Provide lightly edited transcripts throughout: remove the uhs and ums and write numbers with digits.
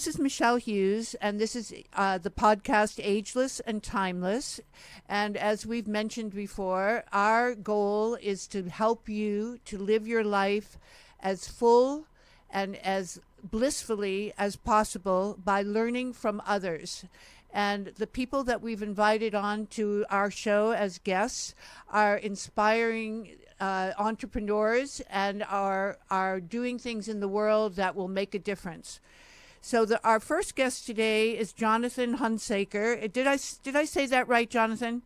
this is Michelle Hughes, and this is the podcast Ageless and Timeless. And as we've mentioned before, our goal is to help you to live your life as full and as blissfully as possible by learning from others. And the people that we've invited on to our show as guests are inspiring entrepreneurs and are doing things in the world that will make a difference. So our first guest today is Jonathan Hunsaker. Did I say that right, Jonathan?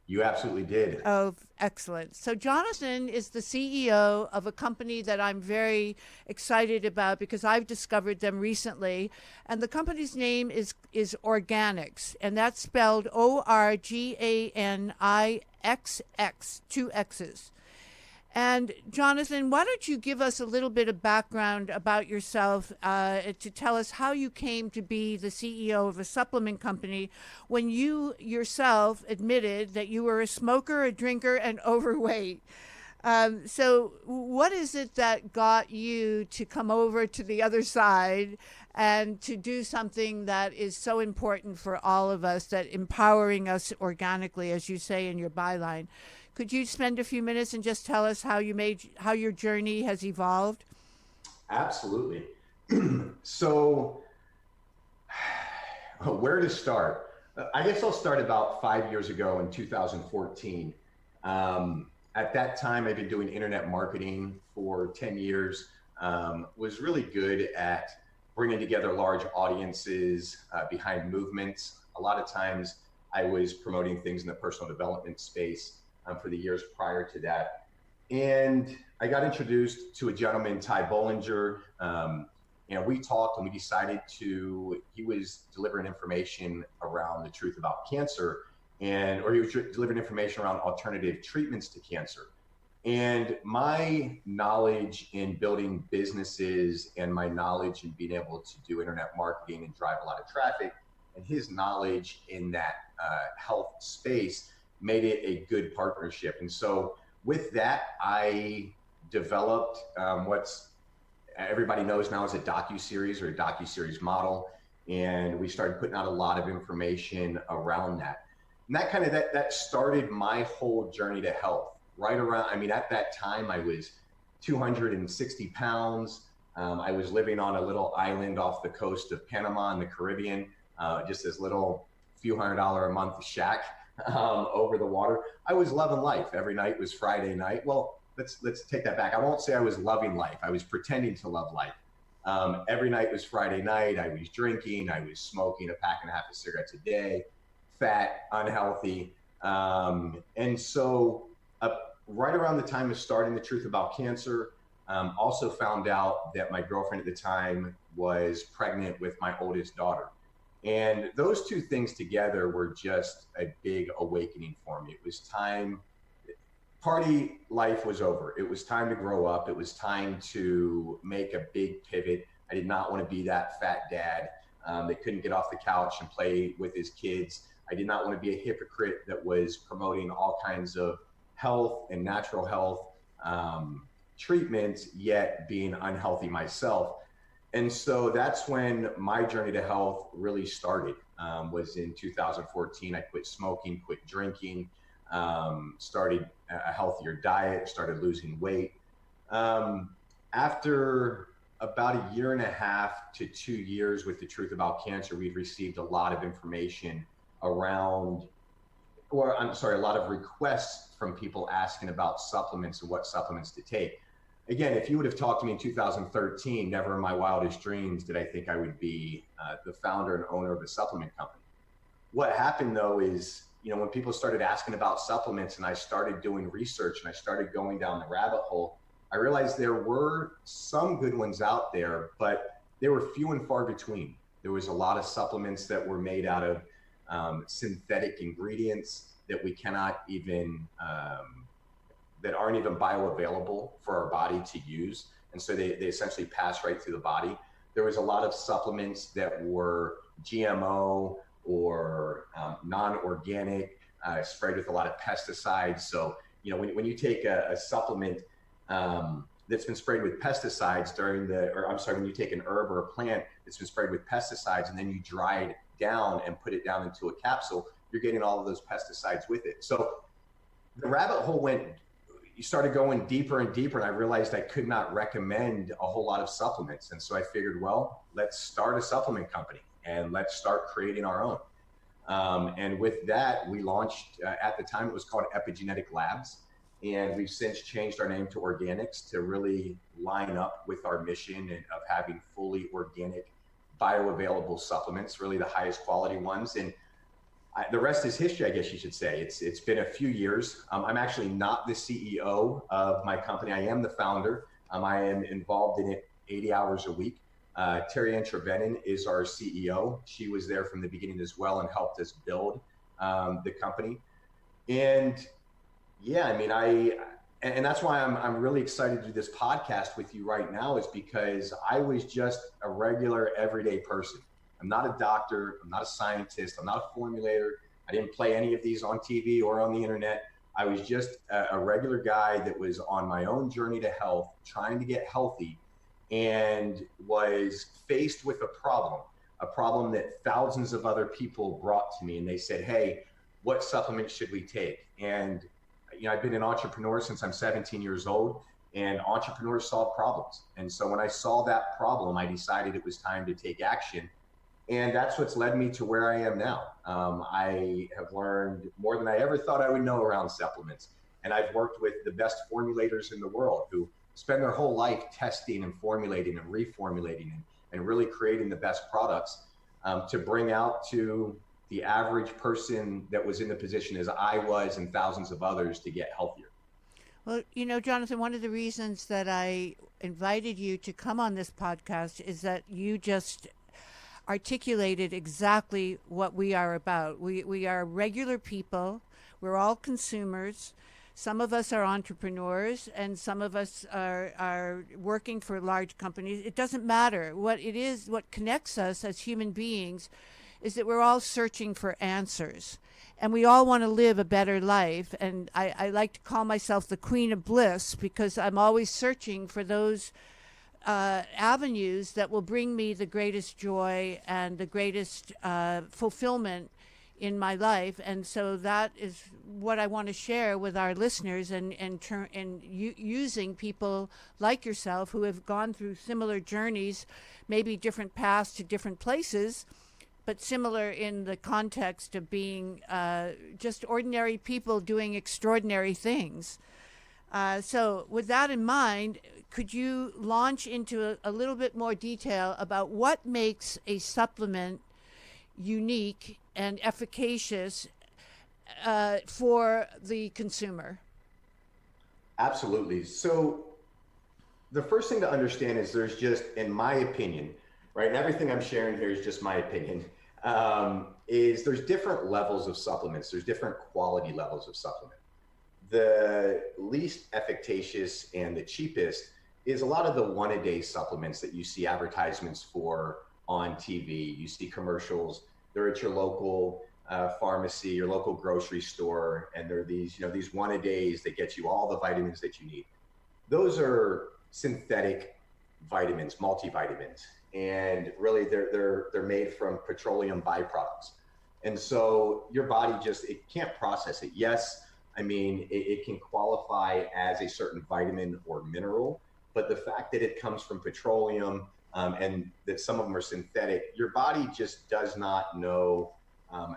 You absolutely did. Oh, excellent. So Jonathan is the CEO of a company that I'm very excited about because I've discovered them recently. And the company's name is Organix, and that's spelled Organixx, two X's. And Jonathan, why don't you give us a little bit of background about yourself to tell us how you came to be the CEO of a supplement company when you yourself admitted that you were a smoker, a drinker, and overweight. So what is it that got you to come over to the other side and to do something that is so important for all of us, that empowering us organically, as you say in your byline? Could you spend a few minutes and just tell us how your journey has evolved? Absolutely. So where to start? I guess I'll start about 5 years ago in 2014. At that time, I'd been doing internet marketing for 10 years, was really good at bringing together large audiences behind movements. A lot of times I was promoting things in the personal development space for the years prior to that. And I got introduced to a gentleman, Ty Bollinger. We talked and we decided he was delivering information around the truth about cancer, or he was delivering information around alternative treatments to cancer. And my knowledge in building businesses and my knowledge in being able to do internet marketing and drive a lot of traffic, and his knowledge in that health space made it a good partnership. And so with that, I developed what's everybody knows now as a docuseries or a docuseries model. And we started putting out a lot of information around that. And that started my whole journey to health. At that time, I was 260 pounds. I was living on a little island off the coast of Panama in the Caribbean, just this little few $100 a month shack over the water. I was loving life. Every night was Friday night. Well, let's take that back. I won't say I was loving life. I was pretending to love life. Every night was Friday night. I was drinking. I was smoking a pack and a half of cigarettes a day, fat, unhealthy. And so right around the time of starting the truth about cancer, also found out that my girlfriend at the time was pregnant with my oldest daughter. And those two things together were just a big awakening for me. It was time, party life was over. It was time to grow up. It was time to make a big pivot. I did not want to be that fat dad that couldn't get off the couch and play with his kids. I did not want to be a hypocrite that was promoting all kinds of health and natural health treatments, yet being unhealthy myself. And so that's when my journey to health really started, was in 2014. I quit smoking, quit drinking, started a healthier diet, started losing weight. After about a year and a half to 2 years with the truth about cancer, we've received a lot of information a lot of requests from people asking about supplements and what supplements to take. Again, if you would have talked to me in 2013, never in my wildest dreams did I think I would be the founder and owner of a supplement company. What happened though is, when people started asking about supplements and I started doing research and I started going down the rabbit hole, I realized there were some good ones out there, but they were few and far between. There was a lot of supplements that were made out of synthetic ingredients that we cannot even that aren't even bioavailable for our body to use. And so they essentially pass right through the body. There was a lot of supplements that were GMO or non-organic, sprayed with a lot of pesticides. So, when you take a supplement that's been sprayed with pesticides when you take an herb or a plant it's been sprayed with pesticides, and then you dry it down and put it down into a capsule, you're getting all of those pesticides with it. So the rabbit hole you started going deeper and deeper, and I realized I could not recommend a whole lot of supplements. And so I figured, well, let's start a supplement company and let's start creating our own. And with that, we launched, at the time it was called Epigenetic Labs. And we've since changed our name to Organics to really line up with our mission of having fully organic, bioavailable supplements, really the highest quality ones. And the rest is history, I guess you should say. It's been a few years. I'm actually not the CEO of my company. I am the founder. I am involved in it 80 hours a week. Terry Entrepreneurship is our CEO. She was there from the beginning as well and helped us build the company. And yeah, I mean, and that's why I'm really excited to do this podcast with you right now, is because I was just a regular everyday person. I'm not a doctor. I'm not a scientist. I'm not a formulator. I didn't play any of these on TV or on the internet. I was just a regular guy that was on my own journey to health, trying to get healthy, and was faced with a problem that thousands of other people brought to me. And they said, hey, what supplements should we take? And I've been an entrepreneur since I'm 17 years old, and entrepreneurs solve problems. And so when I saw that problem, I decided it was time to take action. And that's what's led me to where I am now. I have learned more than I ever thought I would know around supplements. And I've worked with the best formulators in the world who spend their whole life testing and formulating and reformulating and really creating the best products to bring out to the average person that was in the position as I was and thousands of others to get healthier. Well, Jonathan, one of the reasons that I invited you to come on this podcast is that you just articulated exactly what we are about. We are regular people. We're all consumers. Some of us are entrepreneurs, and some of us are working for large companies. It doesn't matter. What it is, what connects us as human beings is that we're all searching for answers. And we all want to live a better life. And I like to call myself the Queen of Bliss, because I'm always searching for those avenues that will bring me the greatest joy and the greatest fulfillment in my life. And so that is what I want to share with our listeners, and using people like yourself who have gone through similar journeys, maybe different paths to different places, but similar in the context of being just ordinary people doing extraordinary things. So with that in mind, could you launch into a little bit more detail about what makes a supplement unique and efficacious for the consumer? Absolutely. So the first thing to understand is there's just, in my opinion, right, and everything I'm sharing here is just my opinion, is there's different levels of supplements. There's different quality levels of supplement. The least efficacious and the cheapest is a lot of the one-a-day supplements that you see advertisements for on TV. You see commercials. They're at your local pharmacy, your local grocery store, and they're these one-a-days that get you all the vitamins that you need. Those are synthetic vitamins, multivitamins, and really they're made from petroleum byproducts. And so your body it can't process it. Yes, I mean, it can qualify as a certain vitamin or mineral, but the fact that it comes from petroleum and that some of them are synthetic, your body just does not know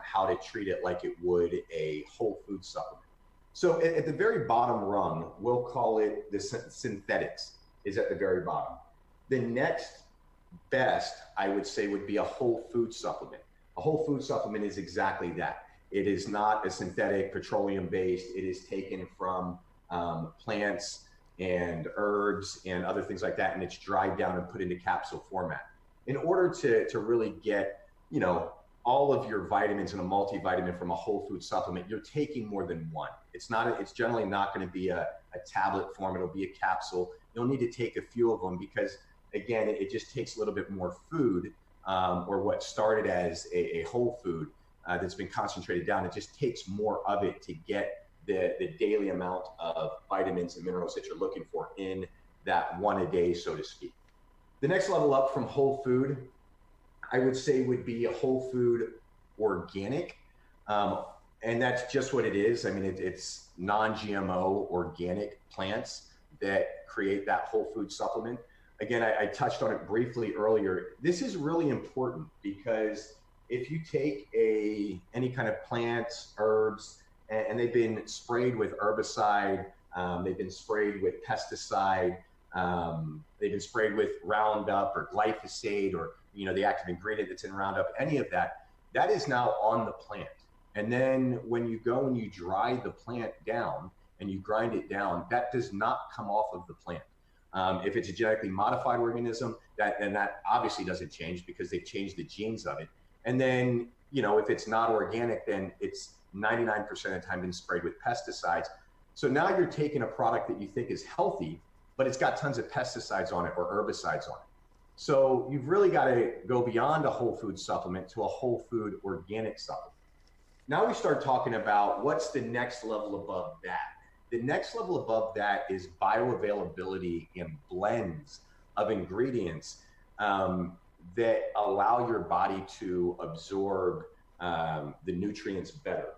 how to treat it like it would a whole food supplement. So at the very bottom rung, we'll call it the synthetics, is at the very bottom. The next best, I would say, would be a whole food supplement. A whole food supplement is exactly that. It is not a synthetic, petroleum-based. It is taken from plants and herbs and other things like that, and it's dried down and put into capsule format. In order to really get, all of your vitamins in a multivitamin from a whole food supplement, you're taking more than one. It's generally not going to be a tablet form. It'll be a capsule. You'll need to take a few of them because, again, it just takes a little bit more food, or what started as a whole food that's been concentrated down. It just takes more of it to get the daily amount of vitamins and minerals that you're looking for in that one a day, so to speak. The next level up from whole food I would say would be a whole food organic. Um, and that's just what it is. I mean, it's non-GMO organic plants that create that whole food supplement. Again, I touched on it briefly earlier. This is really important because if you take any kind of plants, herbs, and they've been sprayed with herbicide, they've been sprayed with pesticide, they've been sprayed with Roundup or glyphosate, or the active ingredient that's in Roundup, any of that, that is now on the plant. And then when you go and you dry the plant down and you grind it down, that does not come off of the plant. If it's a genetically modified organism, then that obviously doesn't change because they've changed the genes of it. And then, if it's not organic, then it's 99% of the time been sprayed with pesticides. So now you're taking a product that you think is healthy, but it's got tons of pesticides on it or herbicides on it. So you've really got to go beyond a whole food supplement to a whole food organic supplement. Now we start talking about what's the next level above that. The next level above that is bioavailability in blends of ingredients that allow your body to absorb the nutrients better.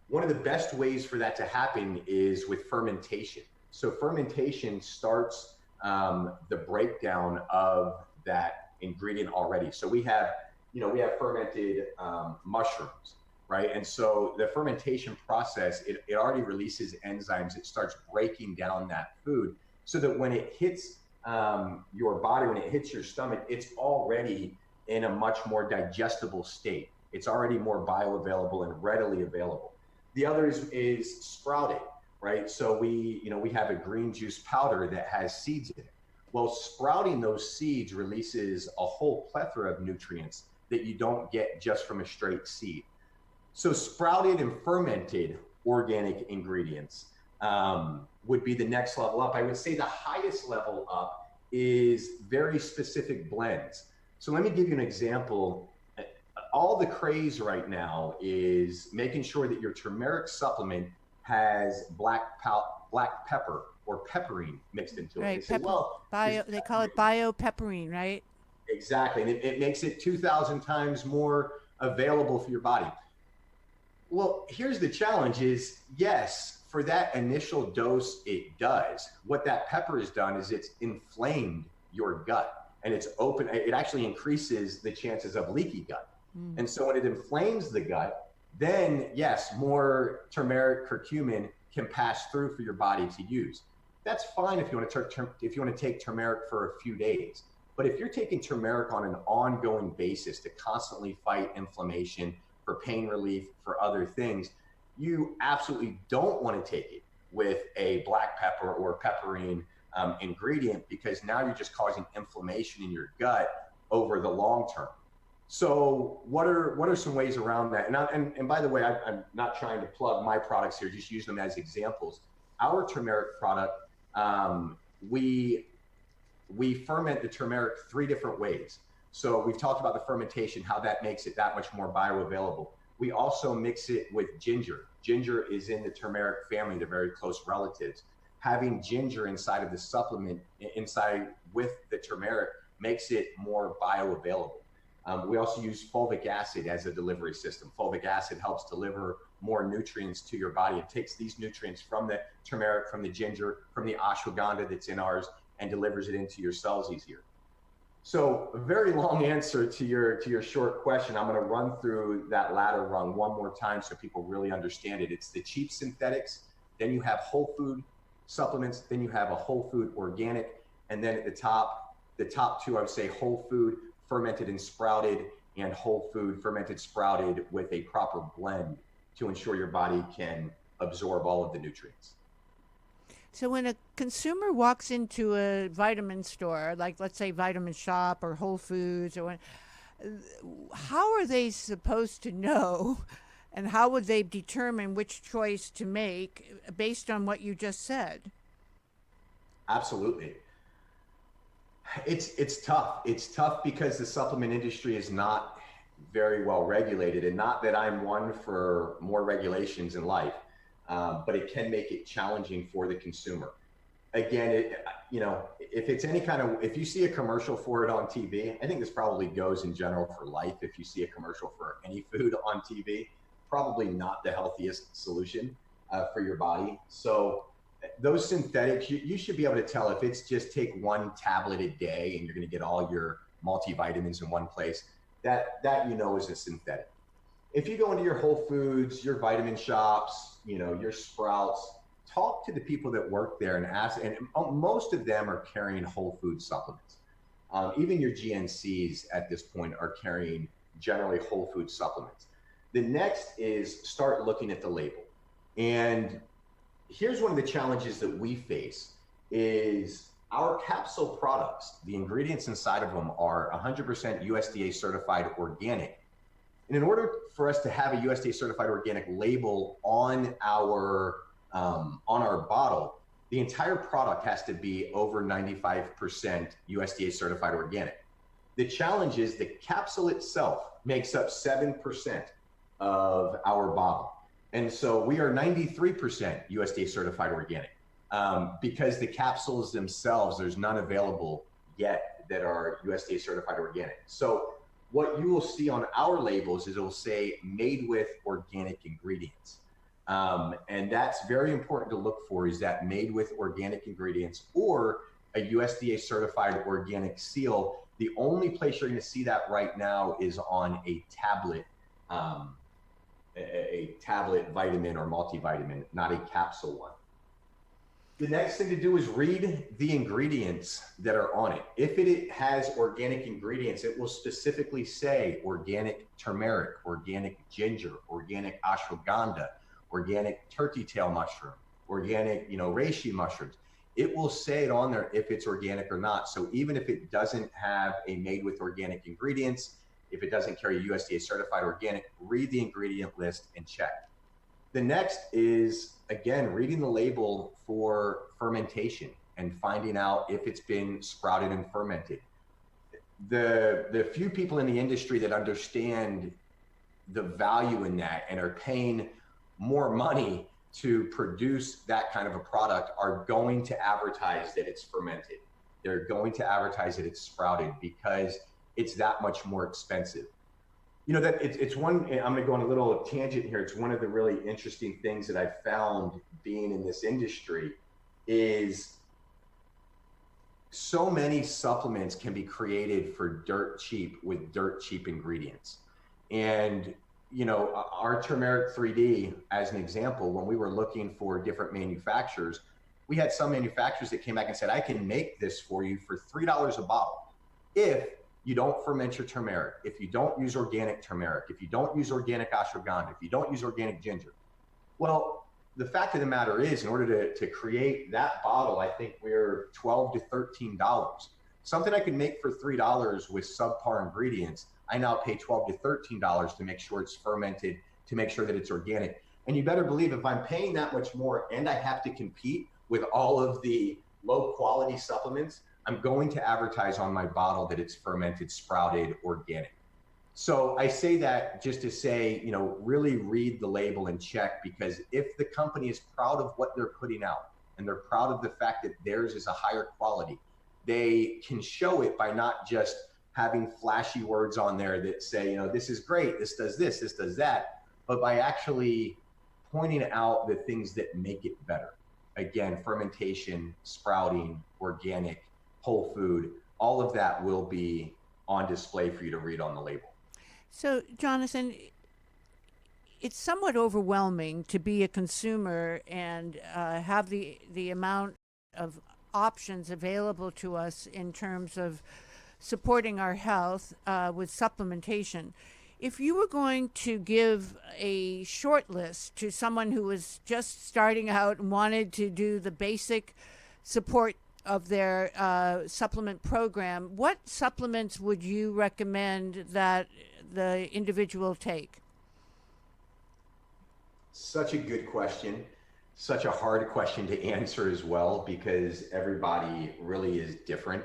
One of the best ways for that to happen is with fermentation. So fermentation starts the breakdown of that ingredient already. So we have fermented mushrooms, right? And so the fermentation process, it already releases enzymes. It starts breaking down that food so that when it hits your body, when it hits your stomach, it's already in a much more digestible state. It's already more bioavailable and readily available. The other is sprouting, right? So we have a green juice powder that has seeds in it. Well, sprouting those seeds releases a whole plethora of nutrients that you don't get just from a straight seed. So sprouted and fermented organic ingredients would be the next level up. I would say the highest level up is very specific blends. So let me give you an example. All the craze right now is making sure that your turmeric supplement has black pepper or pepperine mixed into it. Right, They say, they call it bio-pepperine, right? Exactly, and it makes it 2,000 times more available for your body. Well, here's the challenge is, yes, for that initial dose, it does. What that pepper has done is it's inflamed your gut, and it actually increases the chances of leaky gut. And so when it inflames the gut, then yes, more turmeric, curcumin can pass through for your body to use. That's fine if you want to take turmeric for a few days. But if you're taking turmeric on an ongoing basis to constantly fight inflammation, for pain relief, for other things, you absolutely don't want to take it with a black pepper or pepperine ingredient, because now you're just causing inflammation in your gut over the long term. So what are some ways around that? And by the way, I'm not trying to plug my products here, just use them as examples. Our turmeric product, we ferment the turmeric 3 different ways. So we've talked about the fermentation, how that makes it that much more bioavailable. We also mix it with ginger. Ginger is in the turmeric family, they're very close relatives. Having ginger inside of the supplement, inside with the turmeric, makes it more bioavailable. We also use fulvic acid as a delivery system. Fulvic acid helps deliver more nutrients to your body. It takes these nutrients from the turmeric, from the ginger, from the ashwagandha that's in ours, and delivers it into your cells easier. So a very long answer to your short question. I'm going to run through that latter rung one more time so people really understand it. It's the cheap synthetics, then you have whole food supplements, then you have a whole food organic, and then at the top 2, I would say whole food fermented and sprouted, and whole food fermented sprouted with a proper blend to ensure your body can absorb all of the nutrients. So when a consumer walks into a vitamin store, like let's say Vitamin Shop or Whole Foods, how are they supposed to know, and how would they determine which choice to make based on what you just said? Absolutely. It's tough. It's tough because the supplement industry is not very well regulated, and not that I'm one for more regulations in life. But it can make it challenging for the consumer. again, if it's any kind of, if you see a commercial for it on TV, I think this probably goes in general for life. If you see a commercial for any food on TV, probably not the healthiest solution for your body. So those synthetics, you should be able to tell if it's just take one tablet a day and you're going to get all your multivitamins in one place, that is a synthetic. If you go into your Whole Foods, your vitamin shops, your Sprouts, talk to the people that work there and ask, and most of them are carrying whole food supplements. Even your GNCs at this point are carrying generally whole food supplements. The next is start looking at the label. And here's one of the challenges that we face is our capsule products, the ingredients inside of them are 100% USDA certified organic. And in order for us to have a USDA certified organic label on our bottle, the entire product has to be over 95% USDA certified organic. The challenge is the capsule itself makes up 7% of our bottle. And so we are 93% USDA certified organic because the capsules themselves, there's none available yet that are USDA certified organic. So what you will see on our labels is it will say made with organic ingredients. And that's very important to look for, is that made with organic ingredients or a USDA certified organic seal. The only place you're going to see that right now is on a tablet vitamin or multivitamin, not a capsule one. The next thing to do is read the ingredients that are on it. If it has organic ingredients, it will specifically say organic turmeric, organic ginger, organic ashwagandha, organic turkey tail mushroom, organic, reishi mushrooms. It will say it on there if it's organic or not. So even if it doesn't have a made with organic ingredients, if it doesn't carry USDA certified organic, read the ingredient list and check. The next is, again, reading the label for fermentation and finding out if it's been sprouted and fermented. The few people in the industry that understand the value in that and are paying more money to produce that kind of a product are going to advertise that it's fermented. They're going to advertise that it's sprouted because it's that much more expensive. That it's one, I'm going to go on a little tangent here. It's one of the really interesting things that I've found being in this industry is so many supplements can be created for dirt cheap with dirt cheap ingredients. And, our turmeric 3D, as an example, when we were looking for different manufacturers, we had some manufacturers that came back and said, I can make this for you for $3 a bottle if you don't ferment your turmeric, if you don't use organic turmeric, if you don't use organic ashwagandha, if you don't use organic ginger. Well, the fact of the matter is, in order to create that bottle, I think we're $12 to $13. Something I could make for $3 with subpar ingredients, I now pay $12 to $13 to make sure it's fermented, to make sure that it's organic. And you better believe if I'm paying that much more and I have to compete with all of the low quality supplements, I'm going to advertise on my bottle that it's fermented, sprouted, organic. So I say that just to say, really read the label and check, because if the company is proud of what they're putting out and they're proud of the fact that theirs is a higher quality, they can show it by not just having flashy words on there that say, this is great, this does that, but by actually pointing out the things that make it better. Again, fermentation, sprouting, organic, whole food, all of that will be on display for you to read on the label. So, Jonathan, it's somewhat overwhelming to be a consumer and have the amount of options available to us in terms of supporting our health with supplementation. If you were going to give a short list to someone who was just starting out and wanted to do the basic support of their supplement program, what supplements would you recommend that the individual take? Such a good question. Such a hard question to answer as well, because everybody really is different.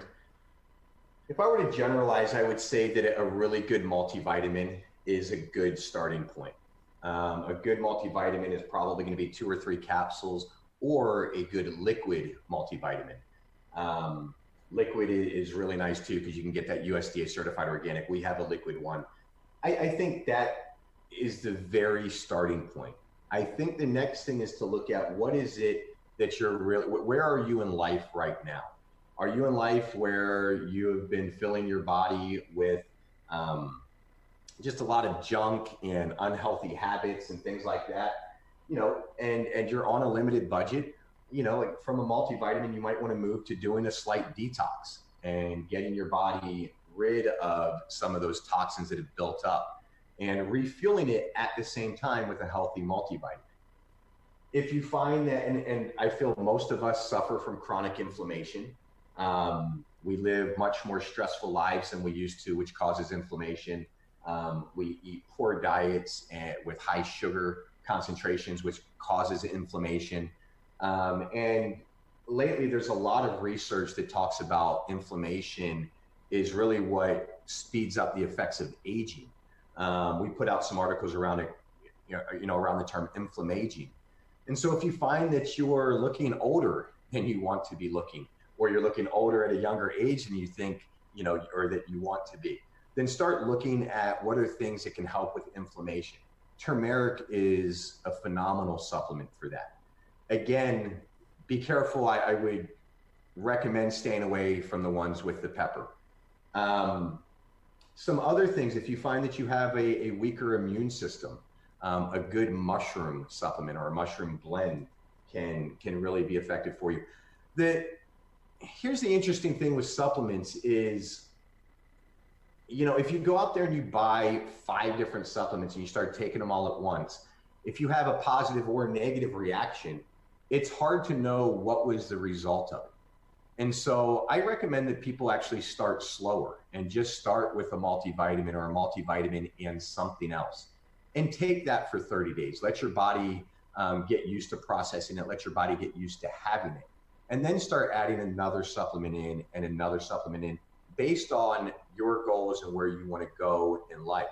If I were to generalize, I would say that a really good multivitamin is a good starting point. A good multivitamin is probably going to be 2 or 3 capsules, or a good liquid multivitamin. Liquid is really nice too, because you can get that USDA certified organic. We have a liquid one. I think that is the very starting point. I think the next thing is to look at what is it that you're really, where are you in life right now? Are you in life where you have been filling your body with just a lot of junk and unhealthy habits and things like that, and you're on a limited budget? Like from a multivitamin, you might want to move to doing a slight detox and getting your body rid of some of those toxins that have built up and refueling it at the same time with a healthy multivitamin. If you find that, and I feel most of us suffer from chronic inflammation. We live much more stressful lives than we used to, which causes inflammation. We eat poor diets with high sugar concentrations, which causes inflammation. And lately, there's a lot of research that talks about inflammation is really what speeds up the effects of aging. We put out some articles around it, around the term inflammaging. And so if you find that you're looking older than you want to be looking, or you're looking older at a younger age than you think, or that you want to be, then start looking at what are things that can help with inflammation. Turmeric is a phenomenal supplement for that. Again, be careful. I would recommend staying away from the ones with the pepper. Some other things, if you find that you have a weaker immune system, a good mushroom supplement or a mushroom blend can really be effective for you. Here's the interesting thing with supplements is, if you go out there and you buy 5 different supplements and you start taking them all at once, if you have a positive or a negative reaction, it's hard to know what was the result of it. And so I recommend that people actually start slower and just start with a multivitamin or a multivitamin and something else, and take that for 30 days. Let your body get used to processing it. Let your body get used to having it. And then start adding another supplement in and another supplement in based on your goals and where you want to go in life.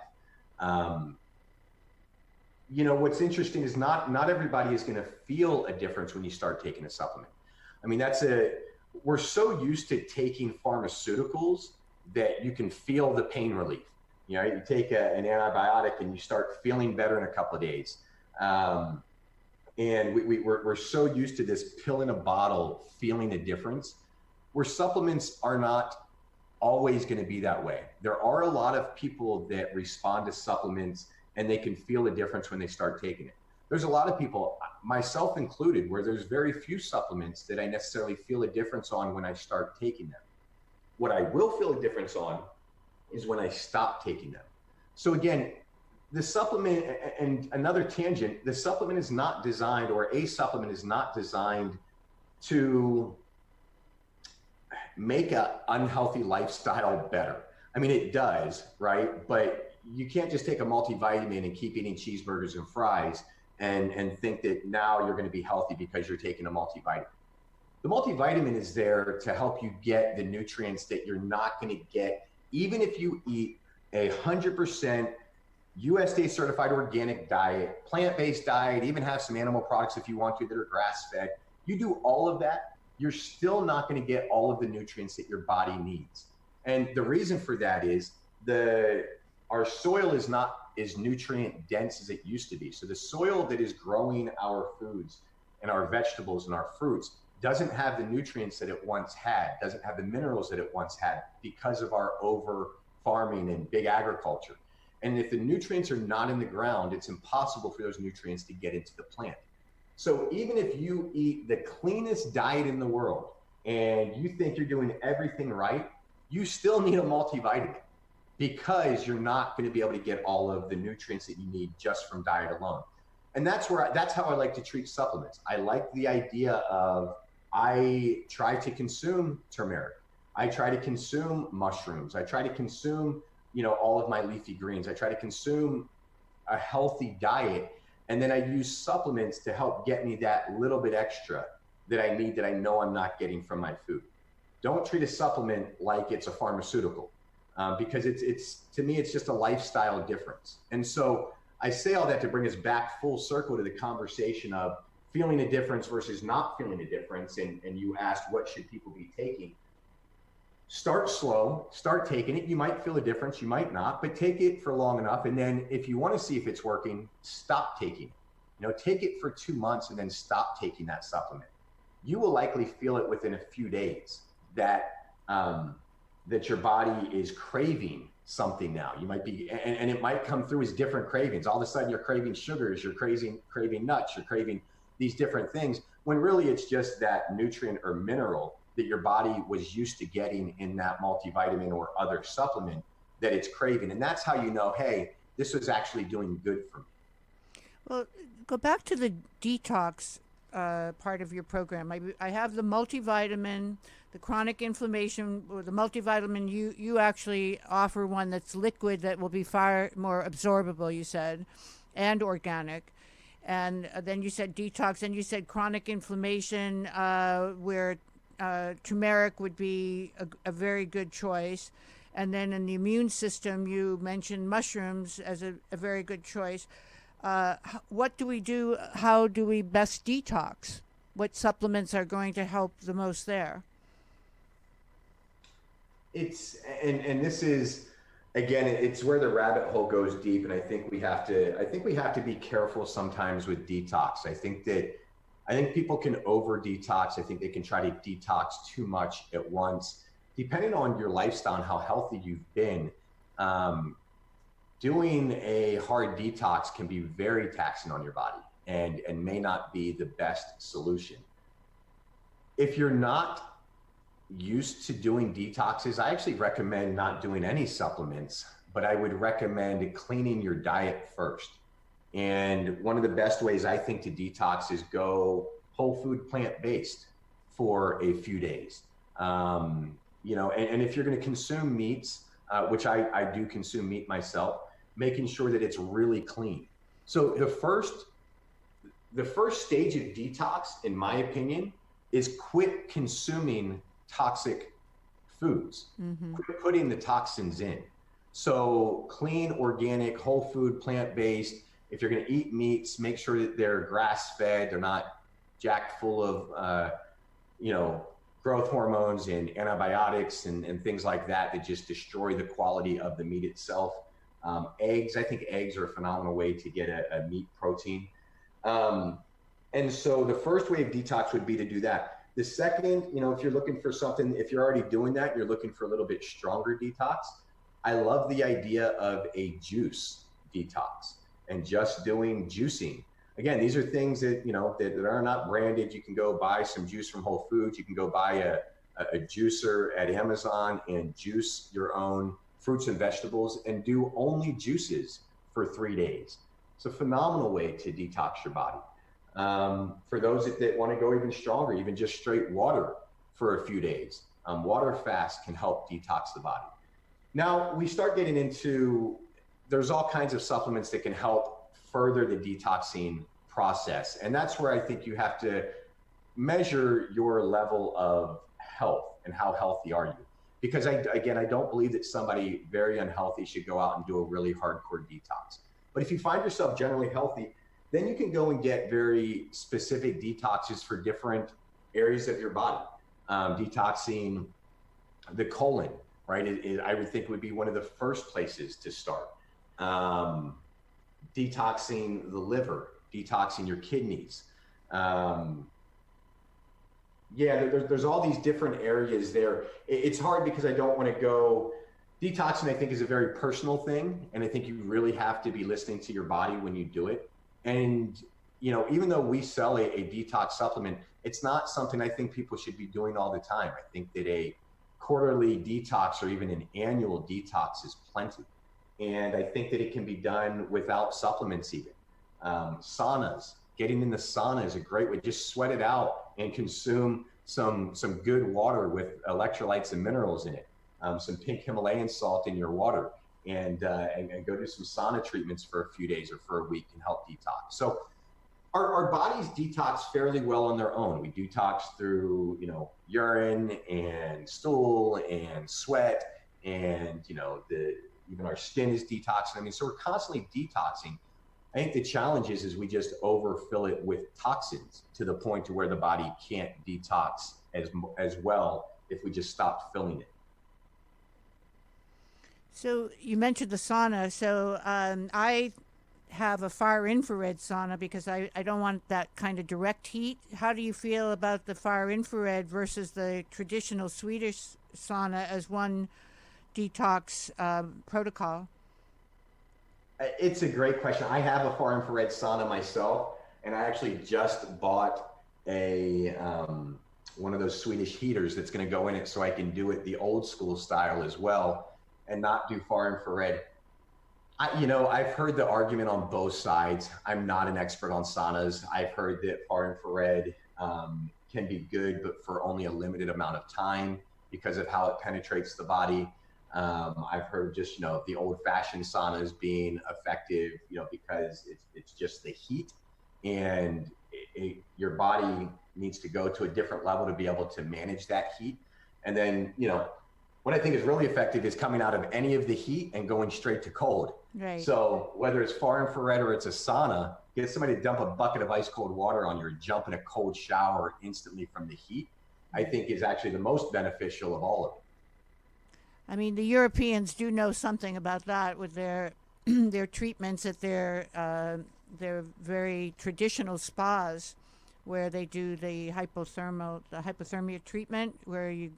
What's interesting is not everybody is going to feel a difference when you start taking a supplement. I mean, we're so used to taking pharmaceuticals that you can feel the pain relief. You take an antibiotic and you start feeling better in a couple of days. And we're so used to this pill in a bottle feeling a difference, where supplements are not always going to be that way. There are a lot of people that respond to supplements and they can feel a difference when they start taking it. There's a lot of people, myself included, where there's very few supplements that I necessarily feel a difference on when I start taking them. What I will feel a difference on is when I stop taking them. So again, the supplement, and another tangent, the supplement is not designed, or a supplement is not designed to make an unhealthy lifestyle better. I mean, it does, right? But you can't just take a multivitamin and keep eating cheeseburgers and fries and think that now you're going to be healthy because you're taking a multivitamin. The multivitamin is there to help you get the nutrients that you're not going to get, even if you eat 100% USDA certified organic diet, plant-based diet, even have some animal products if you want to that are grass-fed. You do all of that, you're still not going to get all of the nutrients that your body needs. And the reason for that is our soil is not as nutrient dense as it used to be. So the soil that is growing our foods and our vegetables and our fruits doesn't have the nutrients that it once had, doesn't have the minerals that it once had because of our over farming and big agriculture. And if the nutrients are not in the ground, it's impossible for those nutrients to get into the plant. So even if you eat the cleanest diet in the world and you think you're doing everything right, you still need a multivitamin, because you're not going to be able to get all of the nutrients that you need just from diet alone. And that's how I like to treat supplements. I like the idea of, I try to consume turmeric. I try to consume mushrooms. I try to consume, all of my leafy greens. I try to consume a healthy diet. And then I use supplements to help get me that little bit extra that I need, that I know I'm not getting from my food. Don't treat a supplement like it's a pharmaceutical, because it's to me, it's just a lifestyle difference. And so I say all that to bring us back full circle to the conversation of, feeling a difference versus not feeling a difference, and you asked what should people be taking, start slow, start taking it. You might feel a difference, you might not, but take it for long enough. And then if you want to see if it's working, stop taking it. Take it for 2 months and then stop taking that supplement. You will likely feel it within a few days that that your body is craving something now. You might be, and it might come through as different cravings. All of a sudden you're craving sugars, you're craving nuts, you're craving these different things, when really it's just that nutrient or mineral that your body was used to getting in that multivitamin or other supplement that it's craving. And that's how you know, hey, this was actually doing good for me. Well, go back to the detox part of your program. I have the multivitamin, the chronic inflammation, or the multivitamin. You actually offer one that's liquid that will be far more absorbable, you said, and organic. And then you said detox, and you said chronic inflammation, where turmeric would be a very good choice. And then in the immune system, you mentioned mushrooms as a very good choice. What do we do? How do we best detox? What supplements are going to help the most there? And this is, again, it's where the rabbit hole goes deep, and I think we have to be careful sometimes with detox. I think people can over detox. I think they can try to detox too much at once. Depending on your lifestyle and how healthy you've been, doing a hard detox can be very taxing on your body and may not be the best solution. If you're not used to doing detoxes, I actually recommend not doing any supplements, but I would recommend cleaning your diet first. And one of the best ways I think to detox is go whole food, plant-based for a few days. And if you're going to consume meats, which I do consume meat myself, making sure that it's really clean. So the first stage of detox, in my opinion, is quit consuming toxic foods. Mm-hmm. Quit putting the toxins in. So clean, organic, whole food, plant-based. If you're going to eat meats, make sure that they're grass-fed. They're not jacked full of, growth hormones and antibiotics and things like that just destroy the quality of the meat itself. Eggs, I think eggs are a phenomenal way to get a meat protein. And so the first way of detox would be to do that. The second, if you're looking for something, if you're already doing that, you're looking for a little bit stronger detox. I love the idea of a juice detox and just doing juicing. Again, these are things that, that are not branded. You can go buy some juice from Whole Foods. You can go buy a juicer at Amazon and juice your own fruits and vegetables and do only juices for 3 days. It's a phenomenal way to detox your body. For those that want to go even stronger, even just straight water for a few days. Water fast can help detox the body. Now we start getting into, there's all kinds of supplements that can help further the detoxing process. And that's where I think you have to measure your level of health and how healthy are you. Because I don't believe that somebody very unhealthy should go out and do a really hardcore detox. But if you find yourself generally healthy, then you can go and get very specific detoxes for different areas of your body. Detoxing the colon, right? I would think would be one of the first places to start. Detoxing the liver, detoxing your kidneys. There's all these different areas there. It's hard because I don't want to go, detoxing I think is a very personal thing. And I think you really have to be listening to your body when you do it. And, even though we sell a detox supplement, it's not something I think people should be doing all the time. I think that a quarterly detox or even an annual detox is plenty. And I think that it can be done without supplements even. Saunas, getting in the sauna is a great way. Just sweat it out and consume some good water with electrolytes and minerals in it. Some pink Himalayan salt in your water and go do some sauna treatments for a few days or for a week can help detox. So our bodies detox fairly well on their own. We detox through, urine and stool and sweat and, even our skin is detoxing. So we're constantly detoxing. I think the challenge is we just overfill it with toxins to the point to where the body can't detox as well if we just stopped filling it. So you mentioned the sauna. So I have a far infrared sauna because I don't want that kind of direct heat. How do you feel about the far infrared versus the traditional Swedish sauna as one detox protocol? It's a great question. I have a far infrared sauna myself, and I actually just bought a one of those Swedish heaters that's going to go in it, so I can do it the old school style as well, and not do far infrared. I've heard the argument on both sides. I'm not an expert on saunas. I've heard that far infrared can be good, but for only a limited amount of time because of how it penetrates the body. I've heard just, the old fashioned saunas being effective, because it's just the heat, and your body needs to go to a different level to be able to manage that heat. And then, what I think is really effective is coming out of any of the heat and going straight to cold. Right. So whether it's far infrared or it's a sauna, get somebody to dump a bucket of ice cold water on you, or jump in a cold shower instantly from the heat, I think is actually the most beneficial of all of it. I mean, the Europeans do know something about that with their their treatments at their very traditional spas, where they do the hypothermia treatment, where you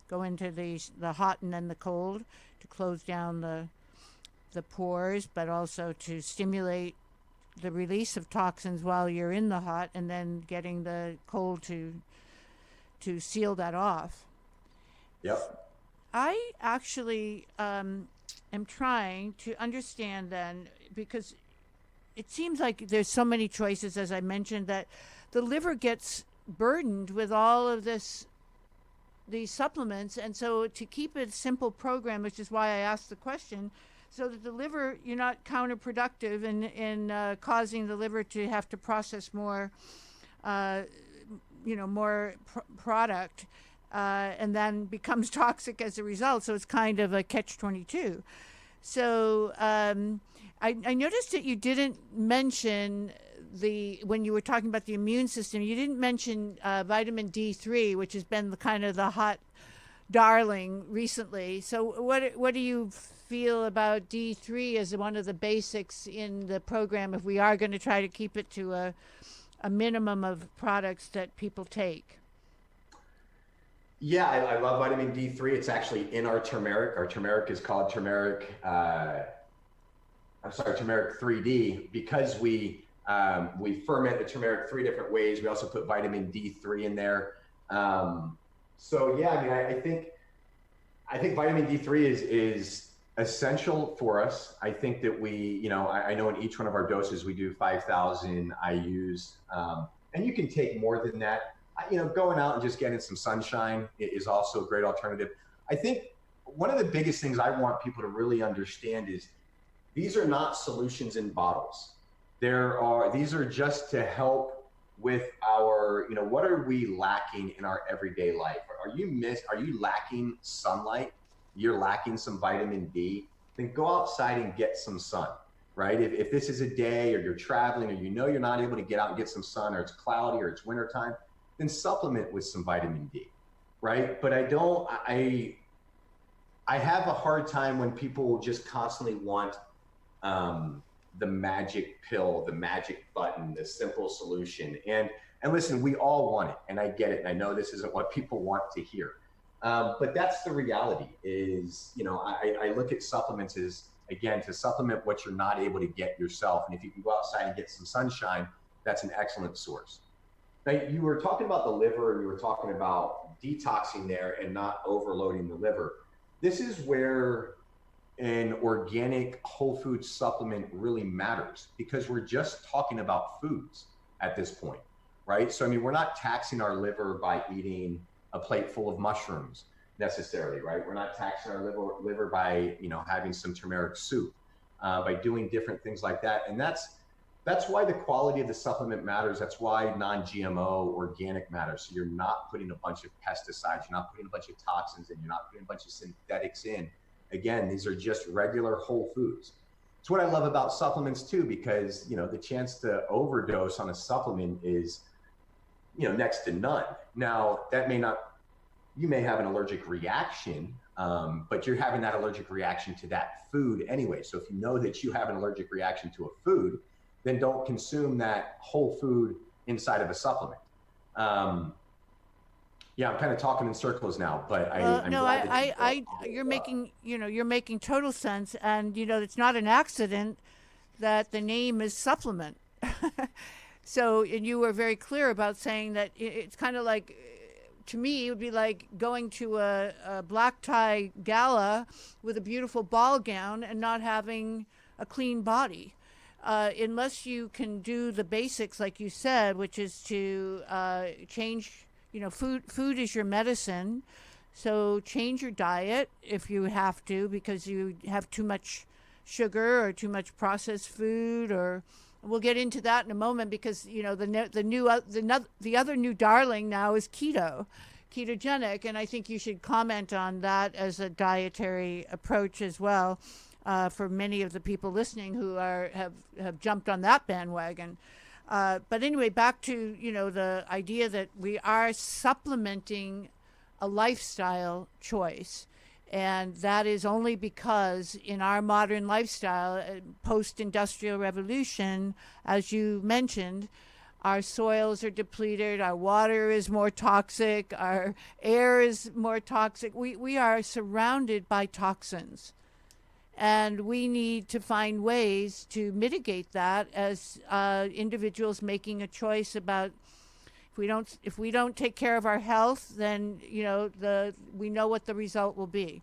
go into the hot and then the cold to close down the pores, but also to stimulate the release of toxins while you're in the hot, and then getting the cold to seal that off. Yep. I actually am trying to understand then, because it seems like there's so many choices, as I mentioned, that the liver gets burdened with all of these supplements. And so to keep it a simple program, which is why I asked the question, so that the liver, you're not counterproductive in causing the liver to have to process more, more product, and then becomes toxic as a result. So it's kind of a catch-22. So I noticed that you didn't mention when you were talking about the immune system, you didn't mention vitamin D3, which has been the hot darling recently. So what do you feel about D3 as one of the basics in the program, if we are going to try to keep it to a minimum of products that people take? Yeah, I love vitamin D3. It's actually in our turmeric. Our turmeric is called turmeric. Turmeric 3D, because we ferment the turmeric 3 different ways. We also put vitamin D3 in there. So yeah, I mean, I think vitamin D3 is essential for us. I think that I know in each one of our doses we do 5,000 IUs, and you can take more than that. Going out and just getting some sunshine is also a great alternative. I think one of the biggest things I want people to really understand is these are not solutions in bottles. These are just to help with our, what are we lacking in our everyday life? Are you lacking sunlight? You're lacking some vitamin D? Then go outside and get some sun, right? If this is a day, or you're traveling, or you're not able to get out and get some sun, or it's cloudy, or it's wintertime, then supplement with some vitamin D, right? But I have a hard time when people just constantly want the magic pill, the magic button, the simple solution. And listen, we all want it, and I get it. And I know this isn't what people want to hear. But that's the reality is, I look at supplements as, again, to supplement what you're not able to get yourself. And if you can go outside and get some sunshine, that's an excellent source. Now, you were talking about the liver, and you were talking about detoxing there and not overloading the liver. This is where an organic whole food supplement really matters, because we're just talking about foods at this point, right? So, I mean, we're not taxing our liver by eating a plate full of mushrooms necessarily, right? We're not taxing our liver by, having some turmeric soup, by doing different things like that. And that's why the quality of the supplement matters. That's why non-GMO organic matters. So you're not putting a bunch of pesticides, you're not putting a bunch of toxins in, you're not putting a bunch of synthetics in. Again, these are just regular whole foods. it's what I love about supplements too, because, the chance to overdose on a supplement is, next to none. Now, you may have an allergic reaction, but you're having that allergic reaction to that food anyway. So if you know that you have an allergic reaction to a food, then don't consume that whole food inside of a supplement. Yeah, I'm kind of talking in circles now, but I'm no, glad that you're making total sense, and it's not an accident that the name is supplement. So, and you were very clear about saying that it's kind of like, to me, it would be like going to a black tie gala with a beautiful ball gown and not having a clean body. Unless you can do the basics, like you said, which is to change, food is your medicine. So change your diet if you have to, because you have too much sugar or too much processed food, or we'll get into that in a moment, because the other new darling now is ketogenic, and I think you should comment on that as a dietary approach as well, for many of the people listening who have jumped on that bandwagon. But anyway, back to the idea that we are supplementing a lifestyle choice. And that is only because in our modern lifestyle, post-industrial revolution, as you mentioned, our soils are depleted, our water is more toxic, our air is more toxic. We are surrounded by toxins. And we need to find ways to mitigate that as individuals making a choice about, if we don't take care of our health, then we know what the result will be.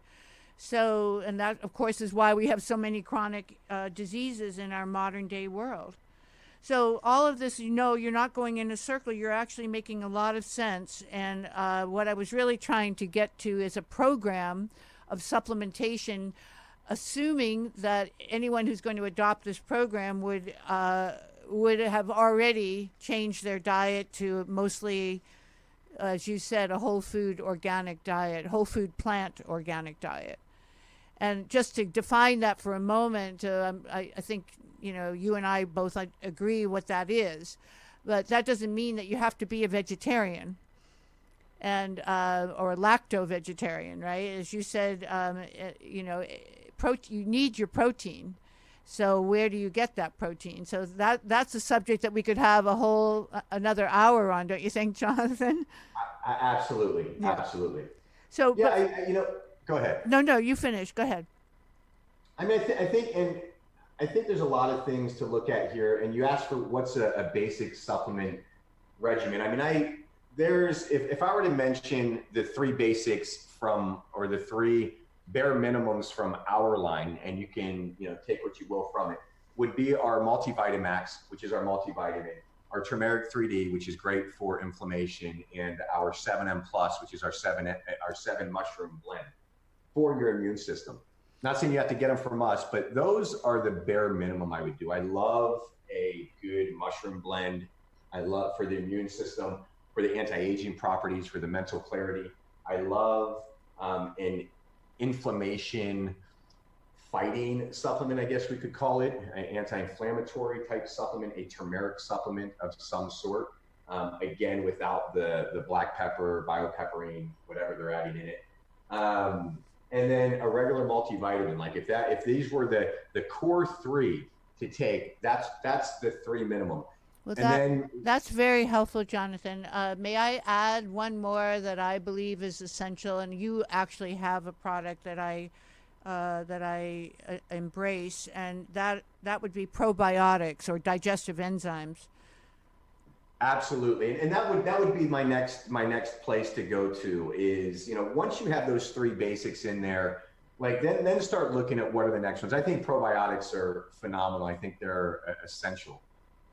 So, and that of course is why we have so many chronic diseases in our modern day world. So all of this, you're not going in a circle. You're actually making a lot of sense. And what I was really trying to get to is a program of supplementation, assuming that anyone who's going to adopt this program would have already changed their diet to mostly, as you said, a whole food organic diet, whole food plant organic diet. And just to define that for a moment, I think you and I both agree what that is, but that doesn't mean that you have to be a vegetarian and or a lacto-vegetarian, right? As you said, you need your protein. So where do you get that protein? So that's a subject that we could have another hour on, don't you think, Jonathan? Absolutely, yeah. Absolutely. So yeah, go ahead. No, you finish. Go ahead. I mean, I think there's a lot of things to look at here. And you asked for what's a basic supplement regimen. I mean, if I were to mention the three basics or the three bare minimums from our line, and you can take what you will from it, would be our Multivitamax, which is our multivitamin, our Turmeric 3D, which is great for inflammation, and our 7M Plus, which is our 7 mushroom blend for your immune system. Not saying you have to get them from us, but those are the bare minimum I would do. I love a good mushroom blend. I love for the immune system, for the anti-aging properties, for the mental clarity. I love an inflammation fighting supplement, I guess we could call it, an anti-inflammatory type supplement, a turmeric supplement of some sort. Again, without the black pepper, biopepperine, whatever they're adding in it. And then a regular multivitamin. Like if these were the core three to take, that's the three minimum. Well, that's very helpful, Jonathan. May I add one more that I believe is essential, and you actually have a product that I embrace, and that would be probiotics or digestive enzymes. Absolutely, and that would be my next place to go to is, once you have those three basics in there, like then start looking at what are the next ones. I think probiotics are phenomenal. I think they're essential.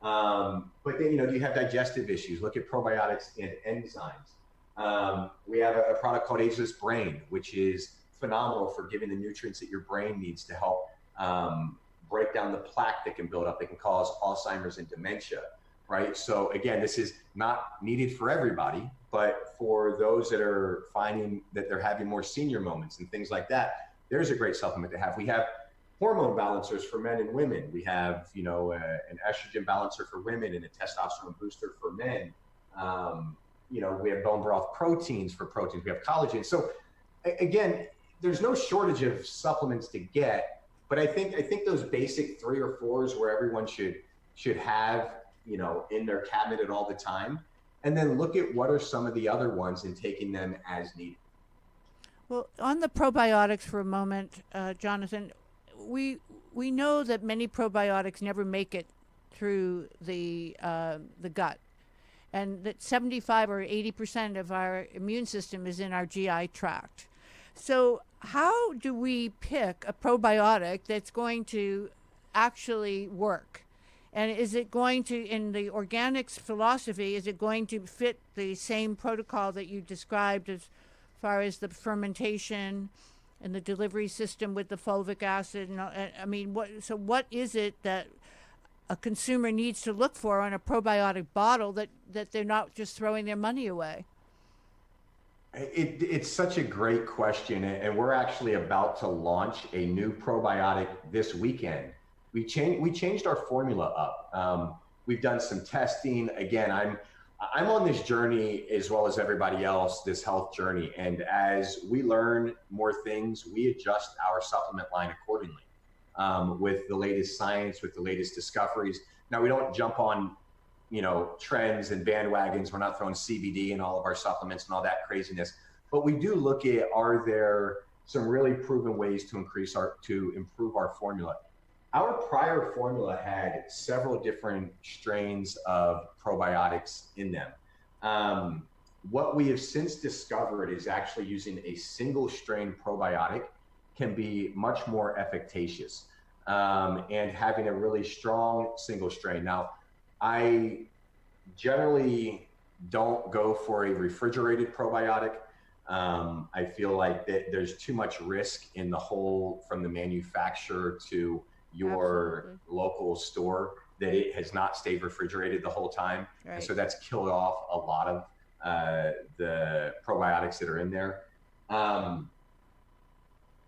But then, do you have digestive issues? Look at probiotics and enzymes. We have a product called Ageless Brain, which is phenomenal for giving the nutrients that your brain needs to help break down the plaque that can build up, that can cause Alzheimer's and dementia, right? So again, this is not needed for everybody, but for those that are finding that they're having more senior moments and things like that, there's a great supplement to have. We have hormone balancers for men and women. We have, an estrogen balancer for women and a testosterone booster for men. We have bone broth proteins for proteins. We have collagen. So again, there's no shortage of supplements to get, but I think those basic 3 or 4 is where everyone should have, in their cabinet at all the time, and then look at what are some of the other ones and taking them as needed. Well, on the probiotics for a moment, Jonathan, we know that many probiotics never make it through the gut, and that 75 or 80% of our immune system is in our GI tract. So, how do we pick a probiotic that's going to actually work? And is it going to, in the organics philosophy, is it going to fit the same protocol that you described as far as the fermentation and the delivery system with the fulvic acid? And what is it that a consumer needs to look for on a probiotic bottle that they're not just throwing their money away? It's such a great question, and we're actually about to launch a new probiotic this weekend. We changed our formula up. We've done some testing. Again, I'm on this journey as well as everybody else, this health journey, and as we learn more things, we adjust our supplement line accordingly, with the latest science, with the latest discoveries. Now, we don't jump on trends and bandwagons. We're not throwing CBD in all of our supplements and all that craziness, but we do look at, are there some really proven ways to improve our formula? Our prior formula had several different strains of probiotics in them. What we have since discovered is actually using a single strain probiotic can be much more efficacious, and having a really strong single strain. Now, I generally don't go for a refrigerated probiotic. I feel like that there's too much risk in the whole, from the manufacturer to your Absolutely. local store, that it has not stayed refrigerated the whole time. Right. And so that's killed off a lot of the probiotics that are in there.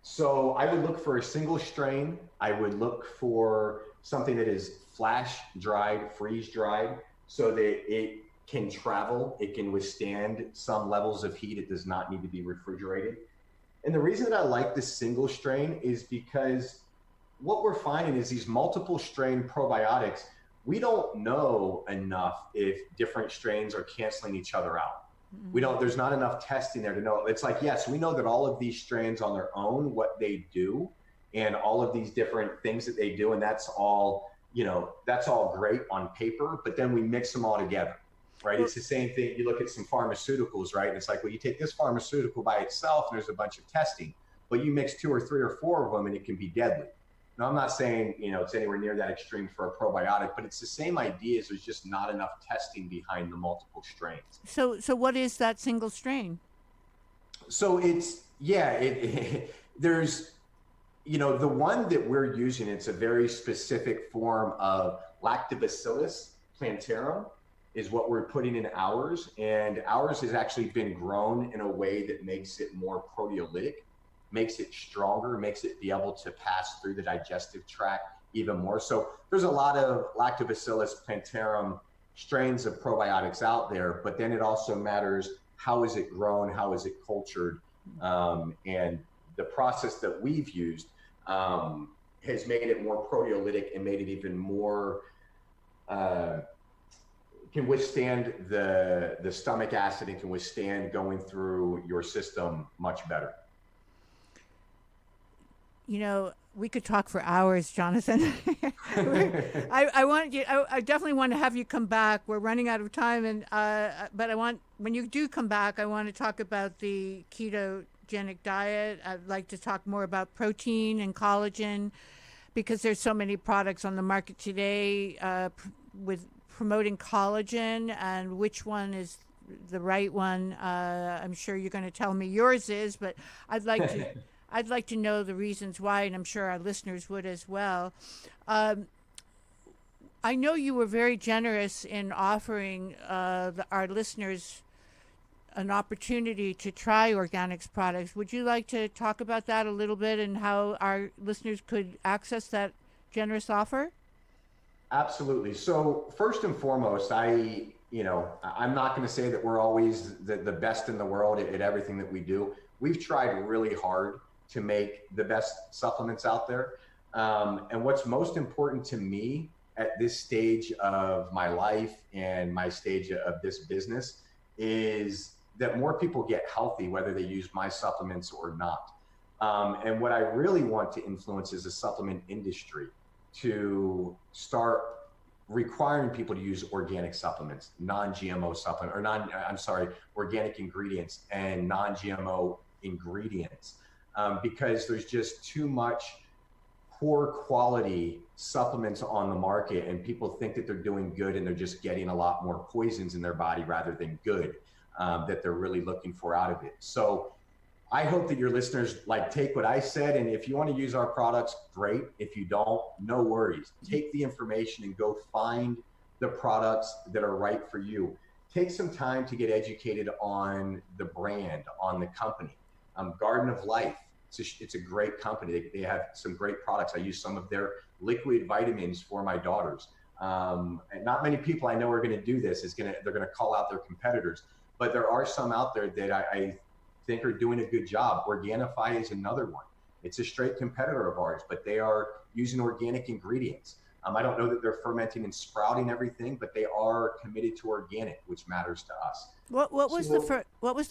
So I would look for a single strain. I would look for something that is flash dried, freeze dried, so that it can travel, it can withstand some levels of heat. It does not need to be refrigerated. And the reason that I like this single strain is because what we're finding is these multiple strain probiotics, we don't know enough if different strains are canceling each other out. There's not enough testing there to know. It's like, yes, we know that all of these strains on their own, what they do, and all of these different things that they do, and that's all great on paper, but then we mix them all together, right? It's the same thing. You look at some pharmaceuticals, right? And it's like, well, you take this pharmaceutical by itself, and there's a bunch of testing, but you mix 2 or 3 or 4 of them, and it can be deadly. Now, I'm not saying, it's anywhere near that extreme for a probiotic, but it's the same idea as there's just not enough testing behind the multiple strains. So what is that single strain? So there's, the one that we're using, it's a very specific form of Lactobacillus plantarum is what we're putting in ours. And ours has actually been grown in a way that makes it more proteolytic, makes it stronger, makes it be able to pass through the digestive tract even more. So there's a lot of Lactobacillus plantarum strains of probiotics out there, but then it also matters, how is it grown? How is it cultured? And the process that we've used has made it more proteolytic and made it even more, can withstand the stomach acid and can withstand going through your system much better. We could talk for hours, Jonathan. I definitely want to have you come back. We're running out of time, but when you do come back, I want to talk about the ketogenic diet. I'd like to talk more about protein and collagen, because there's so many products on the market today with promoting collagen, and which one is the right one. I'm sure you're going to tell me yours is, but I'd like to know the reasons why, and I'm sure our listeners would as well. I know you were very generous in offering our listeners an opportunity to try organics products. Would you like to talk about that a little bit and how our listeners could access that generous offer? Absolutely. So first and foremost, I'm not going to say that we're always the best in the world at everything that we do. We've tried really hard to make the best supplements out there. And what's most important to me at this stage of my life and my stage of this business is that more people get healthy, whether they use my supplements or not. And what I really want to influence is the supplement industry to start requiring people to use organic supplements, non-GMO supplement, organic ingredients and non-GMO ingredients, because there's just too much poor quality supplements on the market, and people think that they're doing good and they're just getting a lot more poisons in their body rather than good that they're really looking for out of it. So I hope that your listeners take what I said, and if you want to use our products, great. If you don't, no worries. Take the information and go find the products that are right for you. Take some time to get educated on the brand, on the company. Garden of Life, it's a great company. They have some great products. I use some of their liquid vitamins for my daughters. And not many people I know are going to do this. They're going to call out their competitors, but there are some out there that I think are doing a good job. Organifi is another one. It's a straight competitor of ours, but they are using organic ingredients. I don't know that they're fermenting and sprouting everything, but they are committed to organic, which matters to us. What was the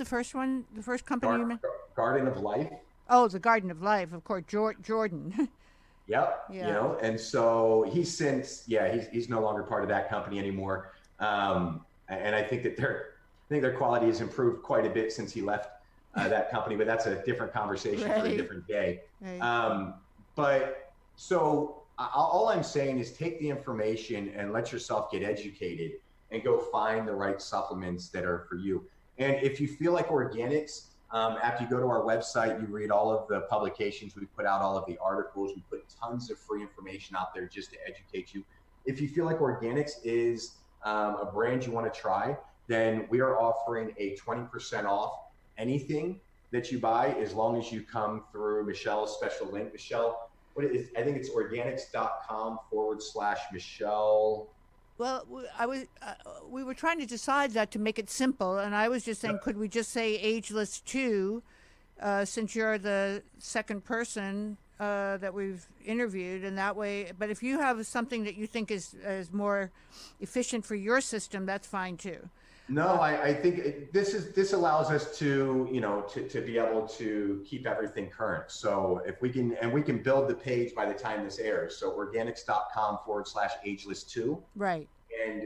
first one? The first company you mentioned? Garden of Life. Oh, the Garden of Life, of course, Jordan. Yep. Yeah. And so he's no longer part of that company anymore. And I think that their quality has improved quite a bit since he left that company, but that's a different conversation for a different day. Right. But so all I'm saying is take the information and let yourself get educated and go find the right supplements that are for you. And if you feel like organics, after you go to our website, you read all of the publications, we put out all of the articles, we put tons of free information out there just to educate you. If you feel like organics is a brand you want to try, then we are offering a 20% off anything that you buy as long as you come through Michelle's special link. Michelle, what is, I think it's organics.com/Michelle. Well, we were trying to decide that to make it simple, and I was just saying, could we just say Ageless 2, since you're the second person that we've interviewed, and that way. But if you have something that you think is more efficient for your system, that's fine too. No, I think this allows us to be able to keep everything current. So if we can build the page by the time this airs. So organics.com/Ageless2. Right. And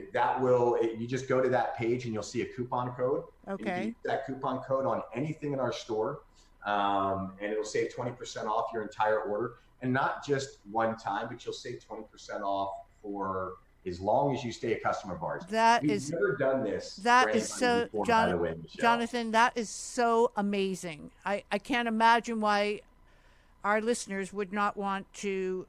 you just go to that page and you'll see a coupon code. Okay. And you can use that coupon code on anything in our store. And it'll save 20% off your entire order. And not just one time, but you'll save 20% off for as long as you stay a customer of ours. We've never done this. That is so, before, by the way, Jonathan, that is so amazing. I can't imagine why our listeners would not want to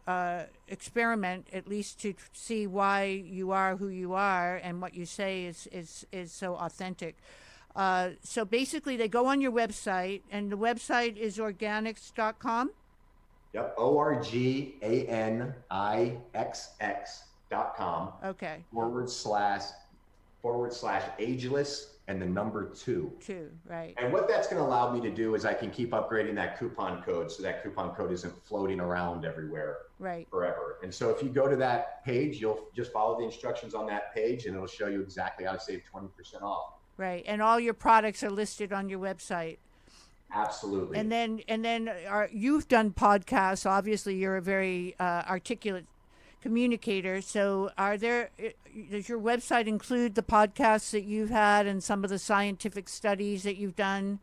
experiment, at least to see why you are who you are and what you say is so authentic. So basically, they go on your website, and the website is organics.com. Yep, ORGANIXX.com. Okay. /Ageless and the number 2. 2, right. And what that's going to allow me to do is I can keep upgrading that coupon code so that coupon code isn't floating around everywhere forever. And so if you go to that page, you'll just follow the instructions on that page and it'll show you exactly how to save 20% off. Right. And all your products are listed on your website. Absolutely. And then you've done podcasts. Obviously, you're a very articulate communicator. So does your website include the podcasts that you've had and some of the scientific studies that you've done?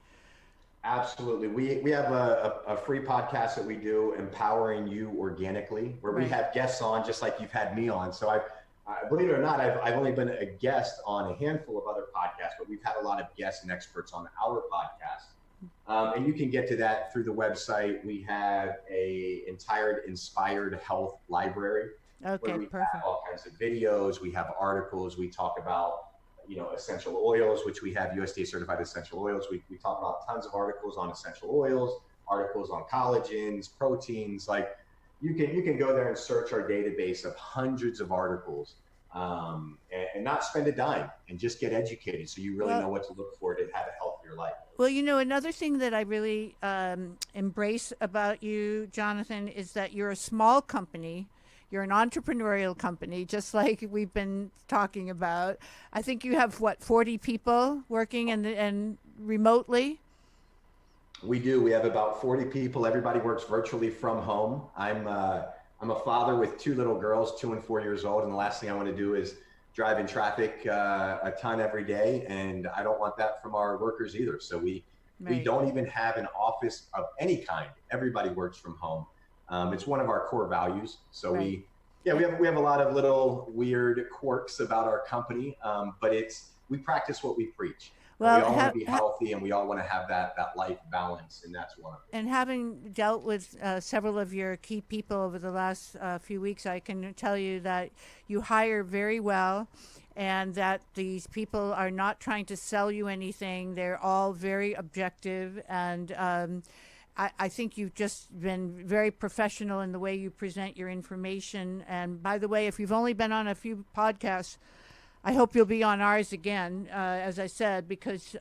Absolutely. We have a free podcast that we do, Empowering You Organically, where we have guests on just like you've had me on. So I believe it or not, I've only been a guest on a handful of other podcasts, but we've had a lot of guests and experts on our podcast. And you can get to that through the website. We have a entire inspired health library. Okay, where we perfect. have all kinds of videos. We have articles. We talk about, essential oils, which we have USDA certified essential oils. We talk about tons of articles on essential oils, articles on collagens, proteins. Like you can go there and search our database of hundreds of articles, and not spend a dime and just get educated so you really know what to look for to have a healthier life. Well, another thing that I really embrace about you, Jonathan, is that you're a small company. You're an entrepreneurial company, just like we've been talking about. I think you have, 40 people working and remotely? We do. We have about 40 people. Everybody works virtually from home. I'm a father with two little girls, 2 and 4 years old, and the last thing I want to do is drive in traffic a ton every day, and I don't want that from our workers either. So we don't even have an office of any kind. Everybody works from home. It's one of our core values. So we have a lot of little weird quirks about our company, but we practice what we preach. Well, we all want to be healthy, and we all want to have that life balance, and that's one of them. And having dealt with several of your key people over the last few weeks, I can tell you that you hire very well, and that these people are not trying to sell you anything. They're all very objective, and I think you've just been very professional in the way you present your information. And by the way, if you've only been on a few podcasts, I hope you'll be on ours again, as I said, because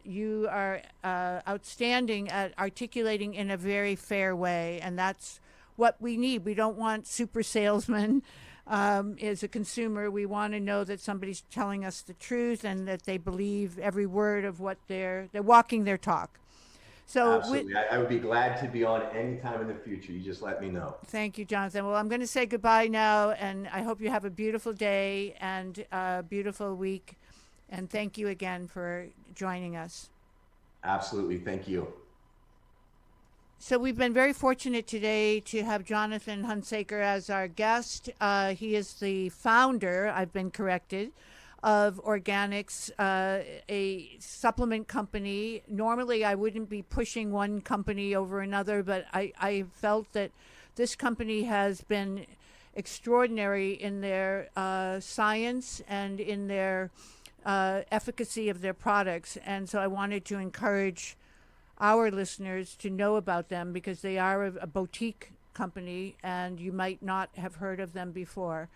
you are outstanding at articulating in a very fair way, and that's what we need. We don't want super salesmen as a consumer. We want to know that somebody's telling us the truth and that they believe every word of what they're walking their talk. So absolutely. I would be glad to be on any time in the future. You just let me know. Thank you, Jonathan. Well, I'm going to say goodbye now, and I hope you have a beautiful day and a beautiful week. And thank you again for joining us. Absolutely. Thank you. So we've been very fortunate today to have Jonathan Hunsaker as our guest. He is the founder, I've been corrected, of Organics, a supplement company. Normally, I wouldn't be pushing one company over another, but I felt that this company has been extraordinary in their science and in their efficacy of their products. And so I wanted to encourage our listeners to know about them, because they are a boutique company and you might not have heard of them before.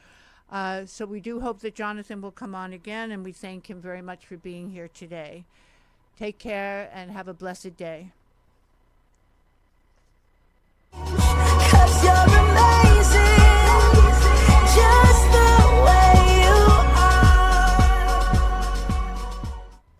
So we do hope that Jonathan will come on again, and we thank him very much for being here today. Take care and have a blessed day. 'Cause you're amazing, just the way you are.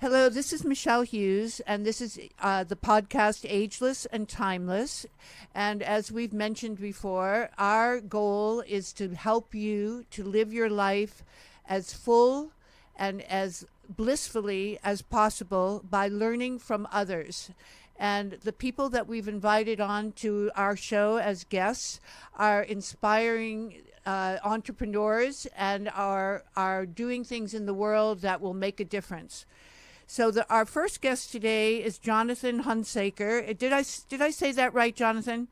Hello, this is Michelle Hughes, and this is the podcast Ageless and Timeless. And as we've mentioned before, our goal is to help you to live your life as full and as blissfully as possible by learning from others. And the people that we've invited on to our show as guests are inspiring entrepreneurs and are doing things in the world that will make a difference. So our first guest today is Jonathan Hunsaker. Did I say that right, Jonathan?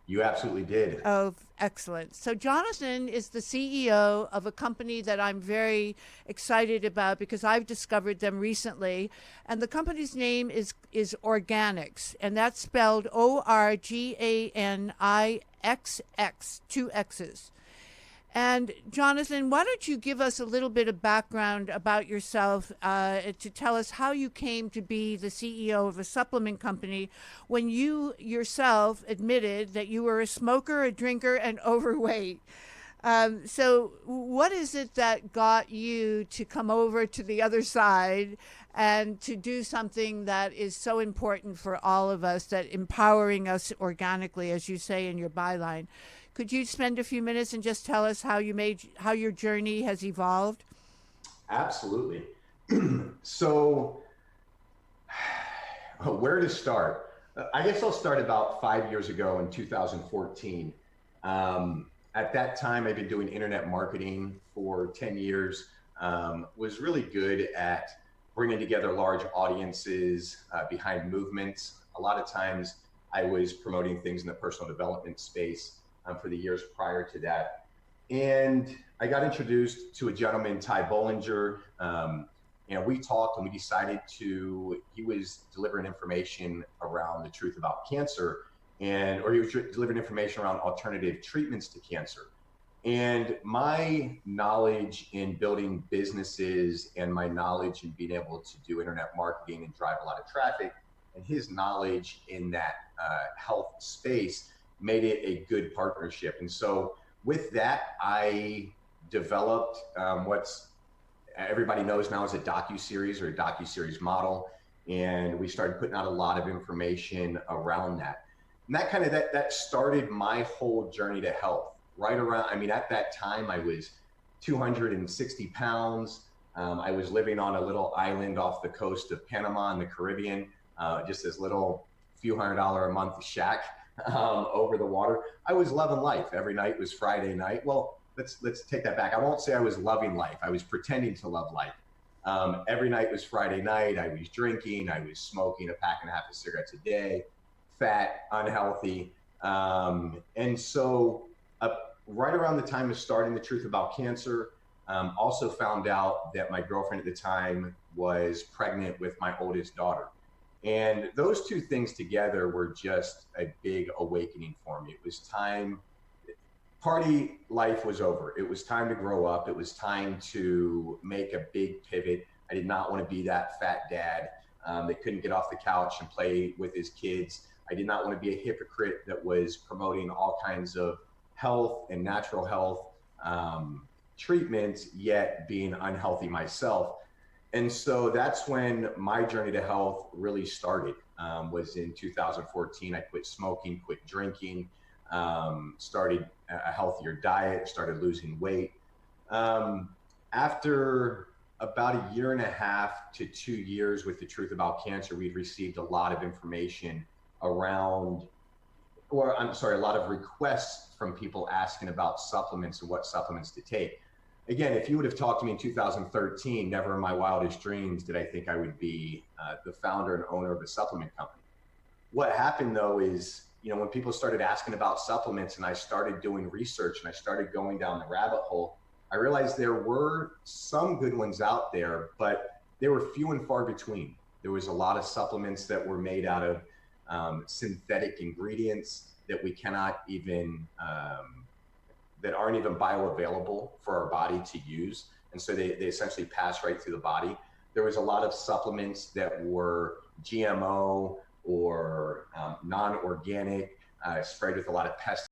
You absolutely did. Oh, excellent. So Jonathan is the CEO of a company that I'm very excited about because I've discovered them recently. And the company's name is Organics, and that's spelled ORGANIXX, 2 X's. And Jonathan, why don't you give us a little bit of background about yourself to tell us how you came to be the CEO of a supplement company when you yourself admitted that you were a smoker, a drinker, and overweight. So what is it that got you to come over to the other side and to do something that is so important for all of us, that empowering us organically, as you say in your byline? Could you spend a few minutes and just tell us how your journey has evolved? Absolutely. So where to start? I guess I'll start about 5 years ago in 2014. At that time, I'd been doing internet marketing for 10 years, was really good at bringing together large audiences behind movements. A lot of times I was promoting things in the personal development space for the years prior to that. And I got introduced to a gentleman, Ty Bollinger, And we talked and we decided he was delivering information around the truth about cancer, or he was delivering information around alternative treatments to cancer. And my knowledge in building businesses and my knowledge in being able to do internet marketing and drive a lot of traffic, and his knowledge in that health space made it a good partnership. And so with that, I developed what's everybody knows now as a docuseries or a docuseries model. And we started putting out a lot of information around that. And that started my whole journey to health. Right around, I mean, at that time, I was 260 pounds. I was living on a little island off the coast of Panama in the Caribbean, just this little few $100 a month shack over the water. I was loving life. Every night was Friday night. Well, let's take that back. I won't say I was loving life. I was pretending to love life. Every night was Friday night. I was drinking. I was smoking a pack and a half of cigarettes a day, fat, unhealthy. And so right around the time of starting the truth about cancer, also found out that my girlfriend at the time was pregnant with my oldest daughter. And those two things together were just a big awakening for me. It was time, party life was over. It was time to grow up. It was time to make a big pivot. I did not want to be that fat dad that couldn't get off the couch and play with his kids. I did not want to be a hypocrite that was promoting all kinds of health and natural health treatments, yet being unhealthy myself. And so that's when my journey to health really started, was in 2014. I quit smoking, quit drinking, started a healthier diet, started losing weight. After about a year and a half to 2 years with the truth about cancer, we've received a lot of information around, a lot of requests from people asking about supplements and what supplements to take. Again, if you would have talked to me in 2013, never in my wildest dreams did I think I would be the founder and owner of a supplement company. What happened though is, when people started asking about supplements and I started doing research and I started going down the rabbit hole, I realized there were some good ones out there, but they were few and far between. There was a lot of supplements that were made out of synthetic ingredients that we cannot even, that aren't even bioavailable for our body to use. And so they essentially pass right through the body. There was a lot of supplements that were GMO or non-organic, sprayed with a lot of pesticides.